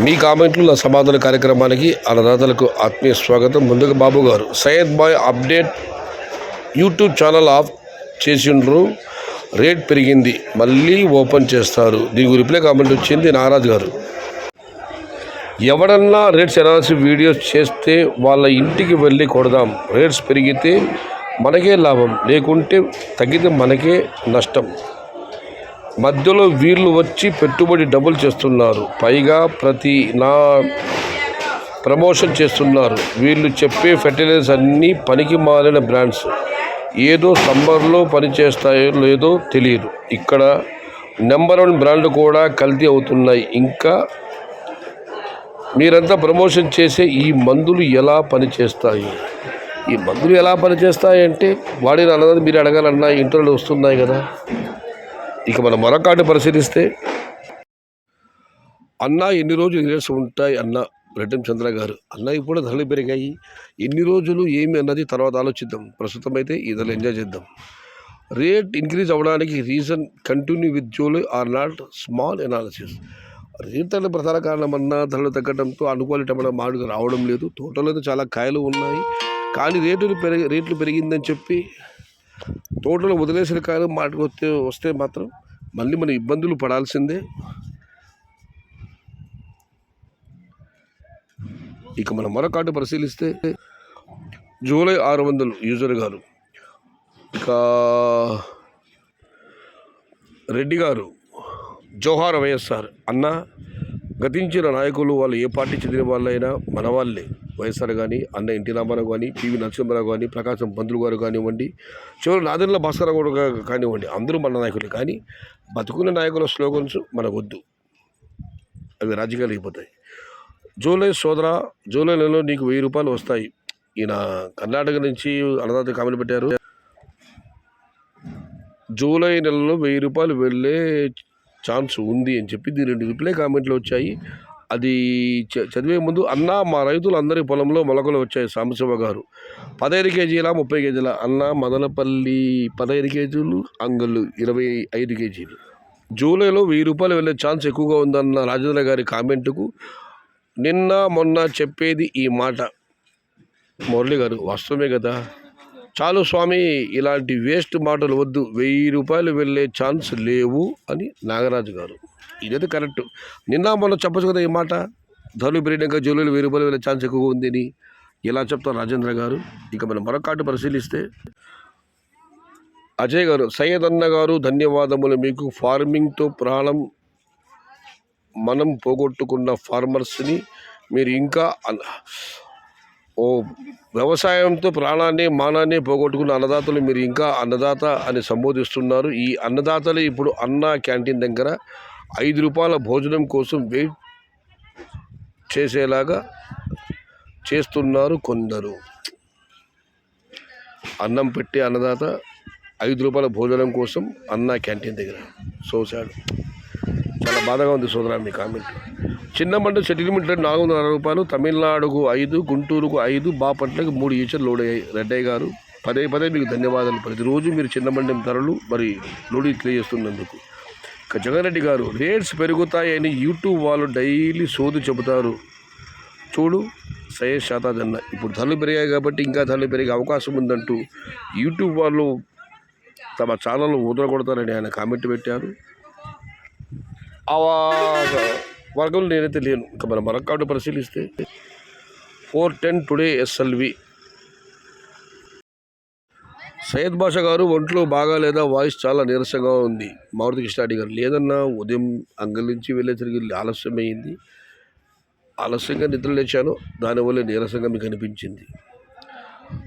మీ కామెంట్లు నా సమాధాన కార్యక్రమానికి అన్నదాతలకు ఆత్మీయ స్వాగతం. ముందుగా Babu garu Syed Bhai update YouTube channel off చేసిండ్రు, రేట్ పెరిగింది, మళ్ళీ ఓపెన్ చేస్తారు. దీని రిప్లై కామెంట్ వచ్చింది నాగరాజు గారు. ఎవడన్నా రేట్స్ అనాలిసిస్ వీడియోస్ చేస్తే వాళ్ళ ఇంటికి వెళ్ళి కొడదాం. రేట్స్ పెరిగితే మనకే లాభం, లేకుంటే తగ్గితే మనకే నష్టం. మధ్యలో వీళ్ళు వచ్చి పెట్టుబడి డబుల్ చేస్తున్నారు, పైగా ప్రతి ప్రమోషన్ చేస్తున్నారు. వీళ్ళు చెప్పే ఫెర్టిలైజర్స్ అన్నీ పనికి మాలిన బ్రాండ్స్. ఏదో సమ్మర్లో పనిచేస్తాయో లేదో తెలియదు. ఇక్కడ నెంబర్ 1 బ్రాండ్లు కూడా కల్తీ అవుతున్నాయి. ఇంకా మీరంతా ప్రమోషన్ చేసే ఈ మందులు ఎలా పనిచేస్తాయి? ఈ మందులు ఎలా పనిచేస్తాయి అంటే వాడిన అన్నది మీరు అడగాలన్నా ఇంటర్వ్యూలు వస్తున్నాయి కదా. ఇక మనం మరొకటి పరిశీలిస్తే, అన్న ఎన్ని రోజులు రేట్స్ ఉంటాయి అన్న రెడ్డం చంద్ర గారు. అన్న ఇప్పుడు ధరలు పెరిగాయి, ఎన్ని రోజులు ఏమి అన్నది తర్వాత ఆలోచిద్దాం. ప్రస్తుతం అయితే ఇదిలో ఎంజాయ్ చేద్దాం. రేట్ ఇంక్రీజ్ అవ్వడానికి reason continue with July or not small analysis. రేట్ల ప్రధాన కారణం అన్న ధరలు తగ్గడంతో అనుకూల టమాటా మామిడి రావడం లేదు. తోటలో అయితే చాలా కాయలు ఉన్నాయి, కానీ రేట్లు పెరిగిందని చెప్పి తోటలో వదిలేసిన కాయలు మాటకు వస్తే మాత్రం మళ్ళీ మనం ఇబ్బందులు పడాల్సిందే. ఇక మనం మరొకటి పరిశీలిస్తే, జూలై 600 యూజర్ గారు. ఇక రెడ్డి గారు, జోహార్ వైఎస్ఆర్. అన్న గతించిన నాయకులు వాళ్ళు ఏ పార్టీ చెందిన వాళ్ళైనా మన వాళ్ళే. వైఎస్ఆర్ కానీ, అన్న ఎన్టీ రామారావు కానీ, పివి నరసింహారావు కానీ, ప్రకాశం పంతులు గారు కానివ్వండి, చివరి నాదెండ్ల భాస్కర్ గారు కానివ్వండి, అందరూ మన నాయకులే. కానీ బతుకున్న నాయకుల స్లోగన్స్ మనకొద్దు, అవి రాజకీయాలు అయిపోతాయి. జూలై నెలలో నీకు 1000 రూపాయలు వస్తాయి. ఈయన కర్ణాటక నుంచి అన్నదాత కామెంట్ పెట్టారు. జూలై నెలలో 1000 రూపాయలు వెళ్ళే ఛాన్స్ ఉంది అని చెప్పి దీని 2 రిప్లై కామెంట్లు వచ్చాయి. అది చదివే ముందు, అన్న మా రైతులందరి పొలంలో మొలకలు వచ్చాయి. సాంబశివ గారు 15 కేజీల 30 కేజీల. అన్న మదనపల్లి 15 కేజీలు, అంగళ్ళు 25 కేజీలు. జూలైలో 1000 రూపాయలు వెళ్ళే ఛాన్స్ ఎక్కువగా ఉందన్న రాజేంద్ర గారి కామెంటుకు నిన్న మొన్న చెప్పేది ఈ మాట. మురళి గారు, వాస్తవమే కదా, చాలు స్వామి, ఇలాంటి వేస్ట్ మాటలు వద్దు, 1000 రూపాయలు వెళ్ళే ఛాన్స్ లేవు అని నాగరాజు గారు. ఇదైతే కరెక్ట్. నిన్న మొన్న చెప్పచ్చు కదా ఈ మాట. ధరలు పెరిగినాక జూలైలో 1000 రూపాయలు వెళ్ళే ఛాన్స్ ఎక్కువగా ఉంది అని ఇలా చెప్తారు రాజేంద్ర గారు. ఇక మనం మరొకటి పరిశీలిస్తే, అజయ్ గారు, సయ్యద్ అన్న గారు ధన్యవాదములు మీకు. ఫార్మింగ్తో ప్రాణం మనం పోగొట్టుకున్న ఫార్మర్స్ని మీరు ఇంకా వ్యవసాయంతో ప్రాణాన్ని మానాన్ని పోగొట్టుకున్న అన్నదాతలు మీరు ఇంకా అన్నదాత అని సంబోధిస్తున్నారు. ఈ అన్నదాతలు ఇప్పుడు అన్న క్యాంటీన్ దగ్గర 5 రూపాయల భోజనం కోసం వెయిట్ చేసేలాగా చేస్తున్నారు కొందరు. అన్నం పెట్టే అన్నదాత 5 రూపాయల భోజనం కోసం అన్న క్యాంటీన్ దగ్గర. సో సాడ్, చాలా బాధగా ఉంది సోదరా మీ కామెంట్. చిన్న మండ సెటిల్మెంట్ 460 రూపాయలు, తమిళనాడుకు 5, గుంటూరుకు 5, బాపట్లకు 3 ఈచలు లోడ్ అయ్యాయి. రెడ్డయ్య గారు, పదే మీకు ధన్యవాదాలు. ప్రతిరోజు మీరు చిన్న మండి ధరలు మరి లోడీ తెలియజేస్తున్నందుకు. ఇక జగన్రెడ్డి గారు, రేట్స్ పెరుగుతాయని యూట్యూబ్ వాళ్ళు డైలీ సోదు చెబుతారు చూడు సయ్యద్ షాతాజ్ అన్న. ఇప్పుడు ధరలు పెరిగాయి కాబట్టి ఇంకా ధరలు పెరిగే అవకాశం ఉందంటూ యూట్యూబ్ వాళ్ళు తమ ఛానల్ వదలగొడతారని ఆయన కామెంట్ పెట్టారు. ఆ వర్గంలో నేనైతే లేను. ఇంకా మనం మరొకటి పరిశీలిస్తే, 410 టుడే ఎస్ఎల్వి. సయ్యద్ బాషా గారు, ఒంట్లో బాగాలేదా, వాయిస్ చాలా నీరసంగా ఉంది. మారుతి కృష్ణ గారు, లేదన్నా ఉదయం అంగల్ నుంచి వెళ్ళేసరికి ఆలస్యమైంది, ఆలస్యంగా నిద్ర లేచాను, దానివల్ల నీరసంగా మీకు అనిపించింది.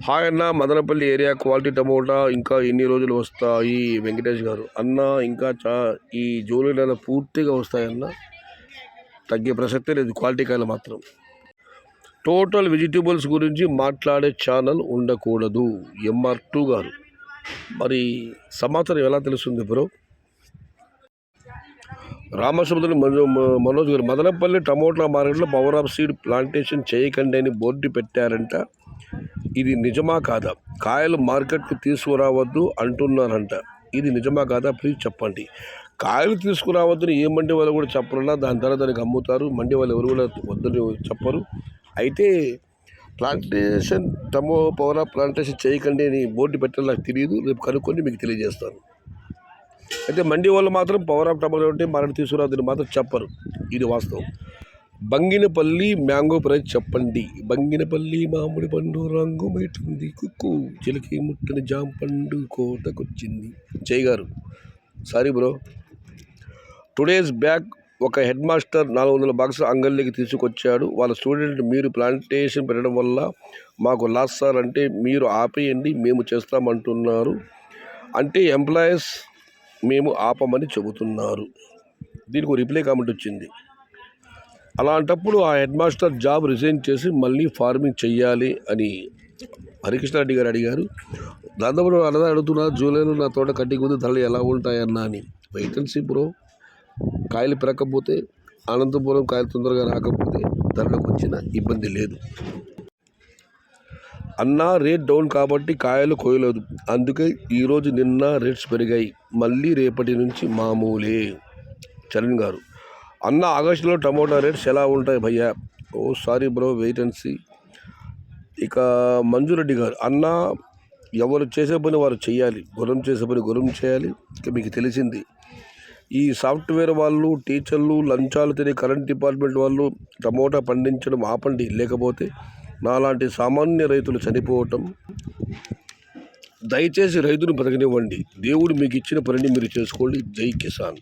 హాయ్ అన్న, మదనపల్లి ఏరియా క్వాలిటీ టమోటా ఇంకా ఎన్ని రోజులు వస్తాయి? వెంకటేష్ గారు, అన్న ఇంకా ఈ జూలై నెల పూర్తిగా వస్తాయన్న, తగ్గే ప్రసక్తే లేదు. క్వాలిటీ కాయలు మాత్రం. టోటల్ వెజిటేబుల్స్ గురించి మాట్లాడే ఛానల్ ఉండకూడదు. MR2 గారు, మరి సమాచారం ఎలా తెలుస్తుంది బ్రో? రామసముద్రం మనోజ్ గారు, మదనపల్లి టమోటా మార్కెట్లో పవర్ ఆఫ్ సీడ్ ప్లాంటేషన్ చేయకండి అని బోర్డు పెట్టారంట, ఇది నిజమా కాదా? కాయలు మార్కెట్కు తీసుకురావద్దు అంటున్నారంట, ఇది నిజమా కాదా? ప్లీజ్ చెప్పండి. కాయలు తీసుకురావద్దని ఏ మండి వాళ్ళు కూడా చెప్పరున్నా దాని తర్వాత దానికి అమ్ముతారు. మండి వాళ్ళు ఎవరు కూడా వద్దని చెప్పరు. అయితే ప్లాంటేషన్ పవర్ ఆఫ్ ప్లాంటేషన్ చేయకండి అని బోర్డు పెట్టాలి, నాకు తెలియదు. రేపు కనుక్కొని మీకు తెలియజేస్తాను. అయితే మండి వాళ్ళు మాత్రం పవర్ ఆఫ్ టమాటో అంటే మనకు తీసుకురావద్దని మాత్రం చెప్పరు. ఇది వాస్తవం. బంగినపల్లి మ్యాంగో ప్రైస్ చెప్పండి. బంగినపల్లి మామిడి పండు రంగు మెట్టింది, కుక్కు చిలకి ముట్టని జామ పండు కోటకొచ్చింది. జై గారు సారీ బ్రో, 2 days బ్యాక్ ఒక హెడ్ మాస్టర్ 400 బాక్స్ అంగళ్ళకి తీసుకొచ్చాడు. వాళ్ళ స్టూడెంట్ మీరు ప్లాంటేషన్ పెట్టడం వల్ల మాకు లాస్ సార్ అంటే మీరు ఆపేయండి మేము చేస్తామంటున్నారు. అంటే ఎంప్లాయీస్ మేము ఆపమని చెబుతున్నారు. దీనికి రిప్లై కామెంట్ వచ్చింది. అలాంటప్పుడు ఆ హెడ్ మాస్టర్ జాబ్ రిజైన్ చేసి మళ్ళీ ఫార్మింగ్ చెయ్యాలి అని హరికృష్ణారెడ్డి గారు అడిగారు. దాదాపు అలా అడుగుతున్నారు, జూలైలో నా తోట కట్టి ముందు ధరలు ఎలా ఉంటాయన్నా అని. Wait and see bro. కాయలు పెరగకపోతే, అనంతపురం కాయలు తొందరగా రాకపోతే ధరలకు వచ్చిన ఇబ్బంది లేదు. అన్నా రేట్ డౌన్ కాబట్టి కాయలు కోయలేదు, అందుకే ఈరోజు నిన్న రేట్స్ పెరిగాయి, మళ్ళీ రేపటి నుంచి మామూలే. చరణ్ గారు అన్న ఆగస్టులో టమోటా రేట్స్ ఎలా ఉంటాయి భయ్యా? ఓ sorry bro, wait and see. ఇక మంజురెడ్డి గారు అన్న ఎవరు చేసే పని వారు చేయాలి, గురం చేసే పని గురం చేయాలి. ఇక మీకు తెలిసింది ఈ సాఫ్ట్వేర్ వాళ్ళు, టీచర్లు, లంచాలు తినే కరెంట్ డిపార్ట్మెంట్ వాళ్ళు టమోటా పండించడం ఆపండి, లేకపోతే నాలాంటి సామాన్య రైతులు చనిపోవటం. దయచేసి రైతును బతకనివ్వండి, దేవుడు మీకు ఇచ్చిన పనిని మీరు చేసుకోండి. జై కిసాన్.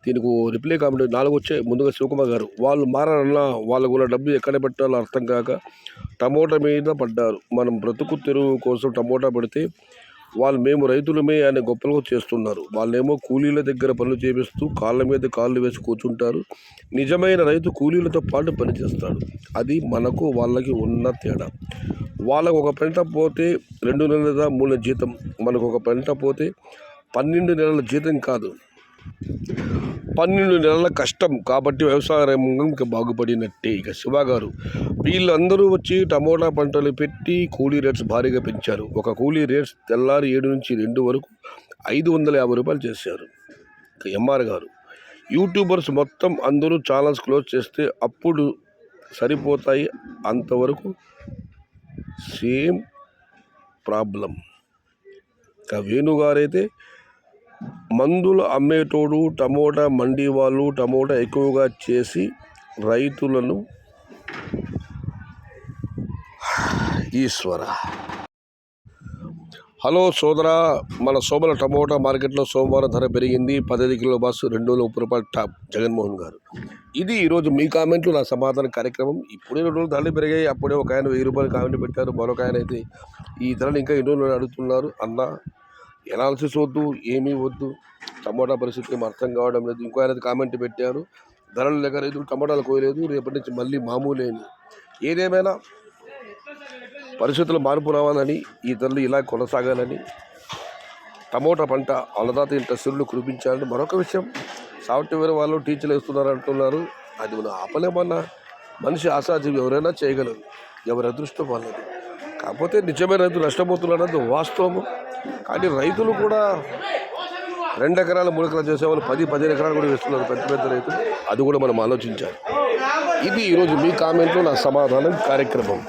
దీనికి రిప్లై కామెంట్ 4 వచ్చాయి. ముందుగా శివకుమార్ గారు వాళ్ళు మారాలన్నా వాళ్ళకు ఉన్న డబ్బు ఎక్కడ పెట్టాలో అర్థం కాక టమోటా మీద పడ్డారు. మనం బ్రతుకు తెరువు కోసం టమోటా పెడితే వాళ్ళు మేము రైతులమే అనే గొప్పలుగా చేస్తున్నారు. వాళ్ళేమో కూలీల దగ్గర పనులు చేపిస్తూ కాళ్ళ మీద కాళ్ళు వేసి కూర్చుంటారు. నిజమైన రైతు కూలీలతో పాటు పనిచేస్తాడు. అది మనకు వాళ్ళకి ఉన్న తేడా. వాళ్ళకు ఒక పంట పోతే 2 నెలల 3 నెలల జీతం, మనకు ఒక పంట పోతే 12 నెలల జీతం కాదు, 12 నెలల కష్టం. కాబట్టి వ్యవసాయ రంగం బాగుపడినట్టే. ఇక శివ గారు వీళ్ళందరూ వచ్చి టమోటా పంటలు పెట్టి కూలీ రేట్స్ భారీగా పెంచారు. ఒక కూలీ రేట్స్ తెల్లారి 7 నుంచి 2 వరకు 550 రూపాయలు చేశారు. ఇక ఎంఆర్ గారు యూట్యూబర్స్ మొత్తం అందరూ ఛానల్స్ క్లోజ్ చేస్తే అప్పుడు సరిపోతాయి, అంతవరకు సేమ్ ప్రాబ్లం. ఇక వేణుగారైతే మందులు అమ్మేటోడు టమోటా మండి వాళ్ళు టమోటా ఎక్కువగా చేసి రైతులను ఈశ్వర. హలో సోదరా, మన సోమల టమోటా మార్కెట్లో సోమవారం ధర పెరిగింది. 15 కిలో బాక్స్ 230 రూపాయలు టాప్. జగన్మోహన్ గారు ఇది ఈరోజు మీ కామెంట్లు నా సమాధాన కార్యక్రమం. ఇప్పుడే 2 రోజులు ధరలు పెరిగాయి. అప్పుడే ఒక ఆయన 1000 రూపాయలు కామెంట్ పెట్టారు. మరొక ఆయన అయితే ఈ ధరలు ఇంకా 2 రోజులు అడుగుతున్నారు. అన్న ఎనాలిసిస్ వద్దు, ఏమీ వద్దు, టమోటా పరిస్థితి ఏం అర్థం కావడం లేదు. ఇంకో ఆయన కామెంట్ పెట్టారు, ధరలు లేక రైతులు టమోటాలు కోయలేదు, రేపటి నుంచి మళ్ళీ మామూలేని. ఏదేమైనా పరిస్థితులు మార్పు రావాలని, ఈ ధరలు ఇలా కొనసాగాలని, టమోటా పంట అన్నదాత ఇంట సిరులు కురిపించాలని. మరొక విషయం, సాఫ్ట్వేర్ వాళ్ళు టీచర్లు వేస్తున్నారు అంటున్నారు. అది మనం ఆపలేమన్నా. మనిషి ఆశాజీవి, ఎవరైనా చేయగలరు, ఎవరి అదృష్టం వాళ్ళది. కాకపోతే నిజమైన రైతు నష్టపోతున్నారు అన్నది వాస్తవము. కానీ రైతులు కూడా 2 ఎకరాలు 3 ఎకరాలు చేసేవాళ్ళు 10-15 ఎకరాలు కూడా వేస్తున్నారు పెద్ద పెద్ద రైతులు. అది కూడా మనం ఆలోచించాలి. ఇది ఈరోజు మీ కామెంట్లో నా సమాధానం కార్యక్రమం.